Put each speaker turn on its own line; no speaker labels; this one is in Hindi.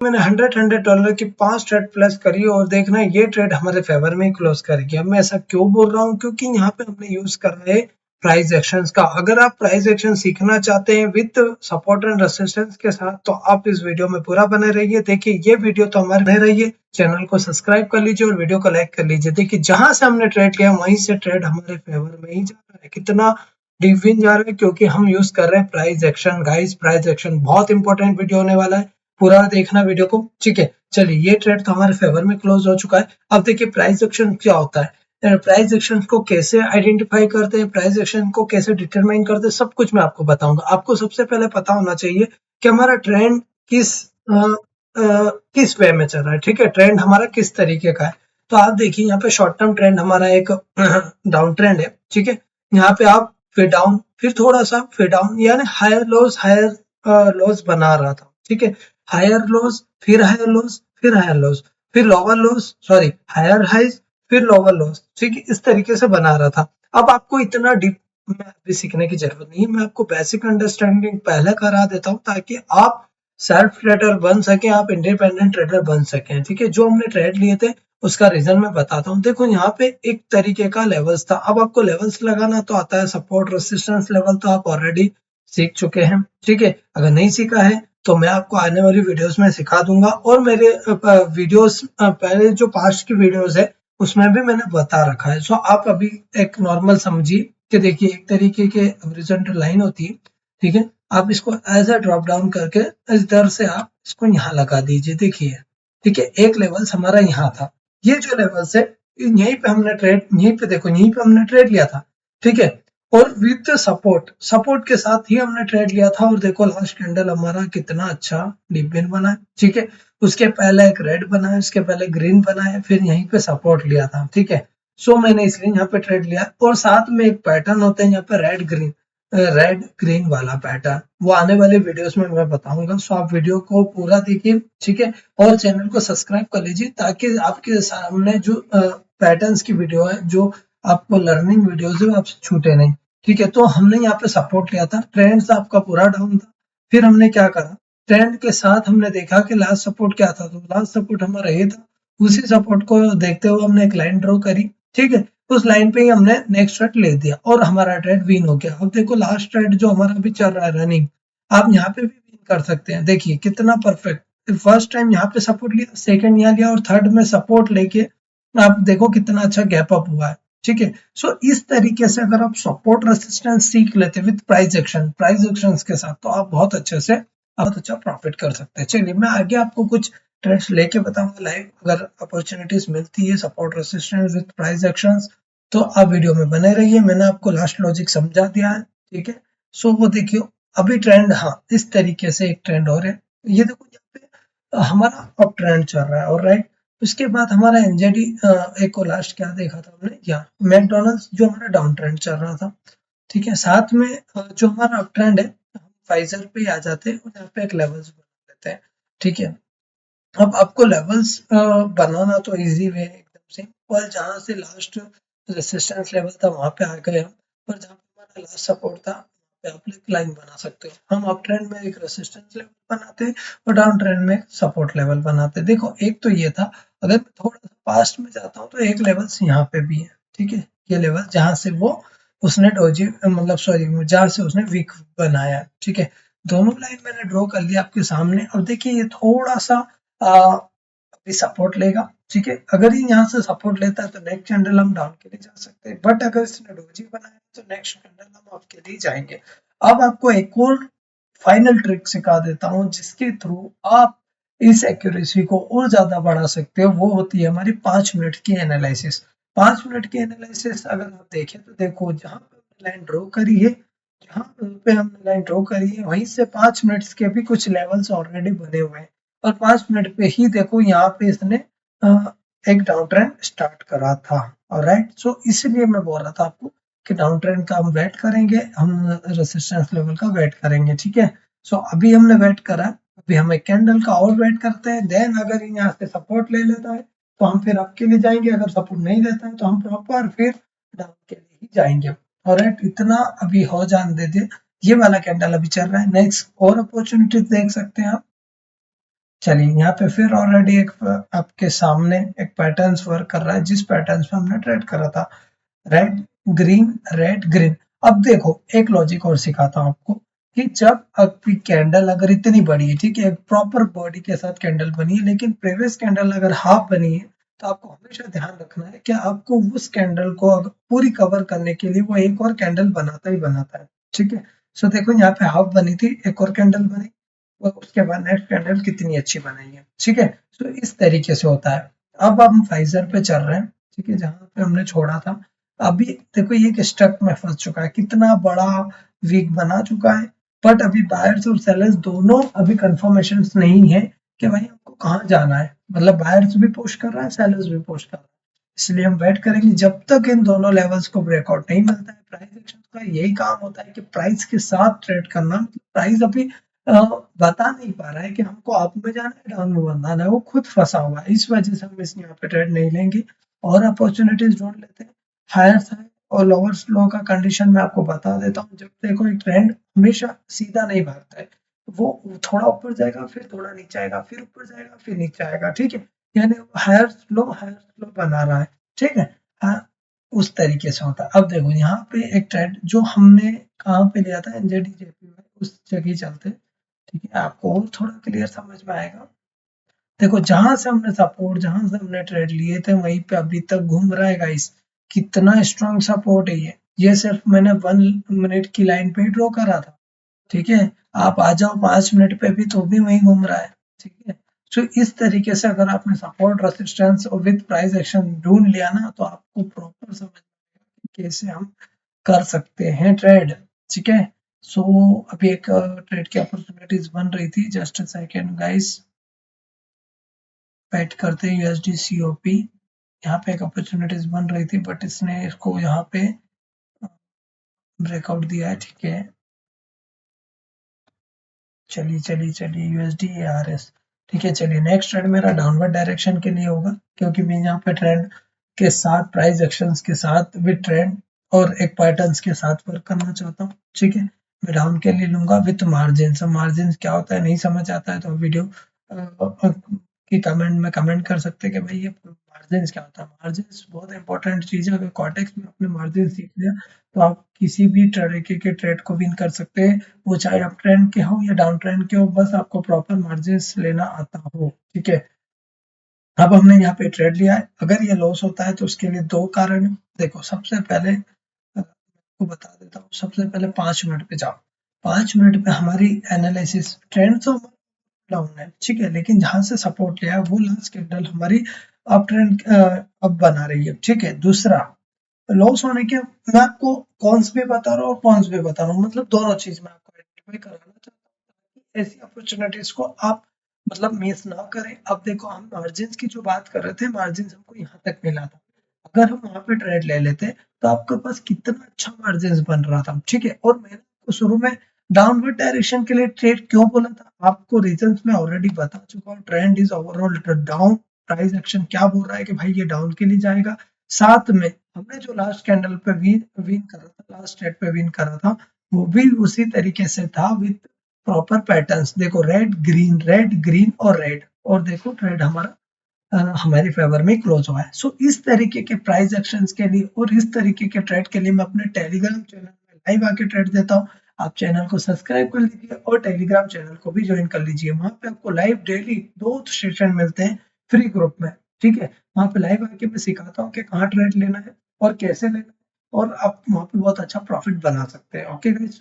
मैंने 100 डॉलर की 5 ट्रेड प्लस करी और देखना ये ट्रेड हमारे फेवर में ही क्लोज करेगी। अब मैं ऐसा क्यों बोल रहा हूँ, क्योंकि यहाँ पे हमने यूज कर रहे हैं प्राइस एक्शंस का। अगर आप प्राइस एक्शन सीखना चाहते हैं विद सपोर्ट एंड रेसिस्टेंस के साथ तो आप इस वीडियो में पूरा बने रहिए। देखिए ये वीडियो तो हमारे बने रहिए, चैनल को सब्सक्राइब कर लीजिए और वीडियो को लाइक कर लीजिए। देखिए जहां से हमने ट्रेड लिया वहीं से ट्रेड हमारे फेवर में ही जा रहा है। कितना डीप विन जा रहा है, क्योंकि हम यूज कर रहे हैं price action. Guys price action बहुत इंपॉर्टेंट वीडियो होने वाला है, पूरा देखना वीडियो को, ठीक है। चलिए ये ट्रेड तो हमारे फेवर में क्लोज हो चुका है। अब देखिए प्राइस एक्शन क्या होता है, प्राइस एक्शन को कैसे आइडेंटिफाई करते हैं, प्राइस एक्शन को कैसे डिटरमाइन करते हैं, सब कुछ मैं आपको बताऊंगा। आपको सबसे पहले पता होना चाहिए कि हमारा ट्रेंड किस वे में चल रहा है, ठीक है। ट्रेंड हमारा किस तरीके का है। तो आप देखिए यहाँ पे शॉर्ट टर्म ट्रेंड हमारा एक डाउन ट्रेंड है, ठीक है। यहाँ पे आप फिर डाउन, फिर थोड़ा सा फिर डाउन, यानी हायर लॉस बना रहा था, ठीक है। हायर लॉस, फिर हायर लॉस, फिर हायर लॉस, फिर lower lows, sorry higher highs, फिर लोअर लॉस, ठीक है। इस तरीके से बना रहा था। अब आपको इतना डीप में अभी सीखने की जरूरत नहीं है, मैं आपको बेसिक अंडरस्टैंडिंग पहले करा देता हूँ ताकि आप सेल्फ ट्रेडर बन सके, आप इंडिपेंडेंट ट्रेडर बन सके, ठीक है। जो हमने ट्रेड लिए थे उसका रीजन मैं बताता हूँ। देखो यहाँ पे एक तरीके का लेवल्स था। अब आपको लेवल्स लगाना तो आता है, सपोर्ट रेसिस्टेंस लेवल तो आप ऑलरेडी सीख चुके हैं, ठीक है। अगर नहीं सीखा है तो मैं आपको आने वाली वीडियोस में सिखा दूंगा, और मेरे वीडियोस पहले जो पास्ट की वीडियोस है उसमें भी मैंने बता रखा है। सो आप अभी एक नॉर्मल समझिए कि देखिए एक तरीके के हॉरिजॉन्टल लाइन होती है, ठीक है। आप इसको ऐसा ड्रॉप डाउन करके इस दर से आप इसको यहाँ लगा दीजिए, देखिए, ठीक है। एक लेवल हमारा यहाँ था, ये जो लेवल है यहीं पे हमने ट्रेड, यहीं पे देखो यहीं पे हमने ट्रेड लिया था, ठीक है। और विद सपोर्ट के साथ ही हमने ट्रेड लिया था, और देखो लास्ट कैंडल हमारा कितना अच्छा डीप विन बना है, ठीक है। उसके पहले एक रेड बना है, उसके पहले ग्रीन बना है, फिर यहीं पे सपोर्ट लिया था, ठीक है। सो मैंने इसलिए यहाँ पे ट्रेड लिया। और साथ में एक पैटर्न होता है यहाँ पे रेड ग्रीन वाला पैटर्न, वो आने वाले वीडियोस में मैं बताऊंगा। सो आप वीडियो को पूरा देखिए, ठीक है। और चैनल को सब्सक्राइब कर लीजिए ताकि आपके सामने जो पैटर्न्स की वीडियो है, जो आपको लर्निंग वीडियोस है, आपसे छूटे नहीं, ठीक है। तो हमने यहाँ पे सपोर्ट लिया था, ट्रेंड आपका पूरा डाउन था। फिर हमने क्या करा, ट्रेंड के साथ हमने देखा कि लास्ट सपोर्ट क्या था, तो लास्ट सपोर्ट हमारा ये था। उसी सपोर्ट को देखते हुए हमने एक लाइन ड्रॉ करी, ठीक है। उस लाइन पे ही हमने नेक्स्ट ट्रेड ले दिया और हमारा ट्रेड विन हो गया। अब देखो लास्ट ट्रेड जो हमारा अभी चल रहा है रनिंग, आप यहाँ पे भी विन कर सकते हैं। देखिए कितना परफेक्ट, फर्स्ट टाइम यहाँ पे सपोर्ट लिया, सेकंड यहाँ लिया, और थर्ड में सपोर्ट लेके आप देखो कितना अच्छा गैप अप हुआ है, ठीक है। सो इस तरीके से अगर आप सपोर्ट रेसिस्टेंस सीख लेते विद प्राइस एक्शन के साथ, तो आप बहुत अच्छे से बहुत अच्छा प्रॉफिट कर सकते हैं। चलिए मैं आगे आपको कुछ ट्रेड्स लेके बताऊंगा लाइव, अगर अपॉर्चुनिटीज मिलती है support resistance with price actions, तो आप वीडियो में बने रहिए। मैंने आपको लास्ट लॉजिक समझा दिया है, ठीक है। सो वो देखियो अभी ट्रेंड, हाँ इस तरीके से एक ट्रेंड हो रहा है। ये देखो यहाँ पे हमारा अप ट्रेंड चल रहा है, और राइट उसके बाद हमारा एनजेडी, एक और लास्ट क्या देखा था हमने, या मैकडोनल्ड्स जो हमारा डाउन ट्रेंड चल रहा था, ठीक है। साथ में जो हमारा अप ट्रेंड है, हम फाइजर पे आ जाते हैं और यहाँ पे एक लेवल्स बना लेते हैं, ठीक है। अब आपको लेवल्स बनाना तो इजी वे है एकदम से, और जहां से लास्ट रेसिस्टेंस लेवल था वहां पे आ गए हम, और जहां पे हमारा लास्ट सपोर्ट था वहां पे आप एक लाइन बना सकते हो। हम अप ट्रेंड में एक रेसिस्टेंस लेवल बनाते हैं और डाउन ट्रेंड में सपोर्ट लेवल बनाते हैं। देखो एक तो ये था, अगर मैं थोड़ा सा पास्ट में जाता हूँ तो एक लेवल यहाँ पे भी है, ठीक है। ये लेवल जहां से वो उसने डोजी, मतलब सॉरी, जहां से उसने वीक बनाया, ठीक है। दोनों लाइन मैंने ड्रॉ कर लिया आपके सामने। और देखिए ये थोड़ा सा अभी सपोर्ट लेगा, ठीक है। अगर ये यहाँ से सपोर्ट लेता है तो नेक्स्ट कैंडल हम डाउन के लिए जा सकते हैं, बट अगर इसने डोजी बनाया तो नेक्स्ट कैंडल हम अप के लिए जाएंगे। अब आपको एक और फाइनल ट्रिक सिखा देता हूँ जिसके थ्रू आप इस एक्यूरेसी को और ज्यादा बढ़ा सकते हो। वो होती है हमारी 5 मिनट की एनालिसिस। 5 मिनट की एनालिसिस अगर आप देखें तो देखो जहां पे लाइन ड्रॉ करी है, जहां पे हमने लाइन ड्रॉ करी है वहीं से 5 मिनट्स के भी कुछ लेवल्स ऑलरेडी बने हुए हैं, और 5 मिनट पे ही देखो यहाँ पे इसने एक डाउन ट्रेंड स्टार्ट करा था। और राइट, सो इसलिए मैं बोल रहा था आपको कि डाउन ट्रेंड का हम वेट करेंगे, हम रेसिस्टेंस लेवल का वेट करेंगे, ठीक है। सो अभी हमने वेट करा, अभी हम एक कैंडल का और वेट करते हैं। देन अगर यहाँ से सपोर्ट ले लेता है तो हम फिर अप के लिए जाएंगे, अगर सपोर्ट नहीं लेता है तो हम प्रॉपर फिर डाउन के लिए ही जाएंगे। और राइट, इतना अभी हो जाने दे दिए। ये वाला कैंडल अभी चल रहा है, नेक्स्ट और अपॉर्चुनिटी देख सकते हैं आप। चलिए यहाँ पे फिर ऑलरेडी एक आपके सामने एक पैटर्न्स वर्क कर रहा है, जिस पैटर्न्स में हमने ट्रेड करा था, रेड ग्रीन। अब देखो एक लॉजिक और सिखाता हूँ आपको कि जब आपकी कैंडल अगर इतनी बड़ी है, ठीक है, एक प्रॉपर बॉडी के साथ कैंडल बनी है, लेकिन प्रीवियस कैंडल अगर हाफ बनी है, तो आपको हमेशा ध्यान रखना है कि आपको उस कैंडल को अगर पूरी कवर करने के लिए वो एक और कैंडल बनाता ही बनाता है, ठीक है। सो देखो यहाँ पे हाफ बनी थी, एक और कैंडल बनी, और उसके बाद नेक्स्ट कैंडल कितनी अच्छी बनाई है, ठीक है। सो इस तरीके से होता है। अब हम फाइजर पे चल रहे हैं, ठीक है, जहां पे हमने छोड़ा था। अभी देखो ये एक स्टक में फंस चुका है, कितना बड़ा वीक बना चुका है, बट अभी बायर्स और सेलर्स दोनों अभी कंफर्मेशन नहीं है कि भाई हमको कहाँ जाना है, मतलब बायर्स भी पुश कर रहा है, सेलर्स भी पुश कर रहा है। इसलिए हम वेट करेंगे जब तक इन दोनों लेवल्स को ब्रेकआउट नहीं मिलता है। प्राइस एक्शन का यही काम होता है कि प्राइस के साथ ट्रेड करना। प्राइस अभी बता नहीं पा रहा है कि हमको अप में जाना है, डाउन में बनाना है, वो खुद फंसा हुआ है। इस वजह से हम इस यहाँ पे ट्रेड नहीं लेंगे और अपॉर्चुनिटीज ढूंढ लेते हैं। हायर हाई और लोअर लो का कंडीशन मैं आपको बता देता हूँ। जब देखो एक ट्रेंड हमेशा सीधा नहीं भागता है, वो थोड़ा ऊपर जाएगा, फिर थोड़ा नीचे आएगा, फिर ऊपर जाएगा, फिर नीचे आएगा, ठीक है। यानी हायर स्लो बना रहा है, ठीक है। हाँ, उस तरीके से होता है। अब देखो यहाँ पे एक ट्रेंड जो हमने कहाँ पे लिया था, एनजेडीजेपी में, उस जगह चलते, ठीक है, आपको और थोड़ा क्लियर समझ में आएगा। देखो जहां से हमने सपोर्ट, जहां से हमने ट्रेड लिए थे, वहीं पे अभी तक घूम रहा है गाइस। कितना स्ट्रॉन्ग सपोर्ट है ये सिर्फ मैंने 1 मिनट की लाइन पे ही ड्रॉ करा था, ठीक है। आप आ जाओ 5 मिनट पे भी तो भी वहीं घूम रहा है, ठीक है। तो इस तरीके से अगर आपने सपोर्ट, रेसिस्टेंस और विद प्राइस एक्शन ढूंढ लिया ना, तो आपको प्रॉपर समझ में आएगा कि कैसे हम कर सकते हैं ट्रेड, ठीक है। सो अभी एक ट्रेड की अपॉर्चुनिटीज बन रही थी, just a second guys, wait करते हैं। यूएसडी सीओपी यहाँ पे एक अपॉर्चुनिटीज बन रही थी, बट इसने इसको यहाँ पे ब्रेकआउट दिया है, ठीक है। चलिए यूएसडी आरएस, ठीक है। चलिए नेक्स्ट ट्रेड मेरा डाउनवर्ड डायरेक्शन के लिए होगा, क्योंकि मैं यहाँ पे ट्रेंड के साथ, प्राइस एक्शंस के साथ, विद ट्रेंड और एक पैटर्न्स के साथ वर्क करना चाहता हूँ, ठीक है। मैं डाउन के लिए लूंगा विथ मार्जिन। मार्जिन क्या होता है नहीं समझ आता है तो वीडियो कि कमेंट में कमेंट कर सकते हैं कि भाई ये मार्जिन क्या होता है। मार्जिन बहुत इंपॉर्टेंट चीज है। अगर कॉन्टेक्स्ट में अपने मार्जिन सीख लिया तो आप किसी भी तरीके के ट्रेड को विन कर सकते हैं, वो चाहे अप ट्रेंड के हो या डाउन ट्रेंड के हो, बस आपको प्रॉपर मार्जिन लेना आता हो, ठीक है। अब हमने यहाँ पे ट्रेड लिया है, अगर ये लॉस होता है तो उसके लिए दो कारण है। देखो सबसे पहले आपको बता देता हूँ, सबसे पहले 5 मिनट पे जाओ। 5 मिनट पे हमारी एनालिसिस, ट्रेंड तो डाउन है, ठीक है, लेकिन जहां से सपोर्ट लिया है वो लास्ट कैंडल हमारी अप ट्रेंड अब बना रही है, ठीक है। दूसरा, लॉस होने के मैं आपको कॉन्स भी बता रहा हूँ और कॉन्स भी बता रहा हूँ, मतलब दोनों चीज मैं आपको आइडेंटिफाई कराना चाहता हूँ ताकि ऐसी अपॉर्चुनिटीज को आप मतलब मिस ना करें। अब देखो हम मार्जिन की जो बात कर रहे थे, मार्जिन हमको यहाँ तक मिला था, अगर हम वहां पे ट्रेड ले लेते तो आपके पास कितना अच्छा मार्जिन बन रहा था, ठीक है। और मैंने आपको शुरू में डाउनवर्ड डायरेक्शन के लिए ट्रेड क्यों बोला था, आपको रीजन मैं ऑलरेडी बता चुका हूँ। Trend is overall down, price action क्या बोल रहा है कि भाई ये डाउन के लिए जाएगा। साथ में हमने जो लास्ट कैंडल पे विन करा था, लास्ट ट्रेड पे विन करा था, वो भी उसी तरीके से था विद प्रॉपर पैटर्न्स। देखो रेड ग्रीन और रेड, और देखो ट्रेड हमारा हमारे फेवर में क्लोज हुआ है। सो इस तरीके के प्राइस एक्शंस के लिए और इस तरीके के ट्रेड के लिए मैं अपने टेलीग्राम चैनल में लाइव आके ट्रेड देता हूँ। आप चैनल को सब्सक्राइब कर लीजिए और टेलीग्राम चैनल को भी ज्वाइन कर लीजिए। वहां पे आपको लाइव डेली 2 सेशन मिलते हैं फ्री ग्रुप में, ठीक है। वहां पे लाइव आके मैं सिखाता हूँ कि कहाँ ट्रेड लेना है और कैसे लेना है, और आप वहां पे बहुत अच्छा प्रॉफिट बना सकते हैं। Okay guys.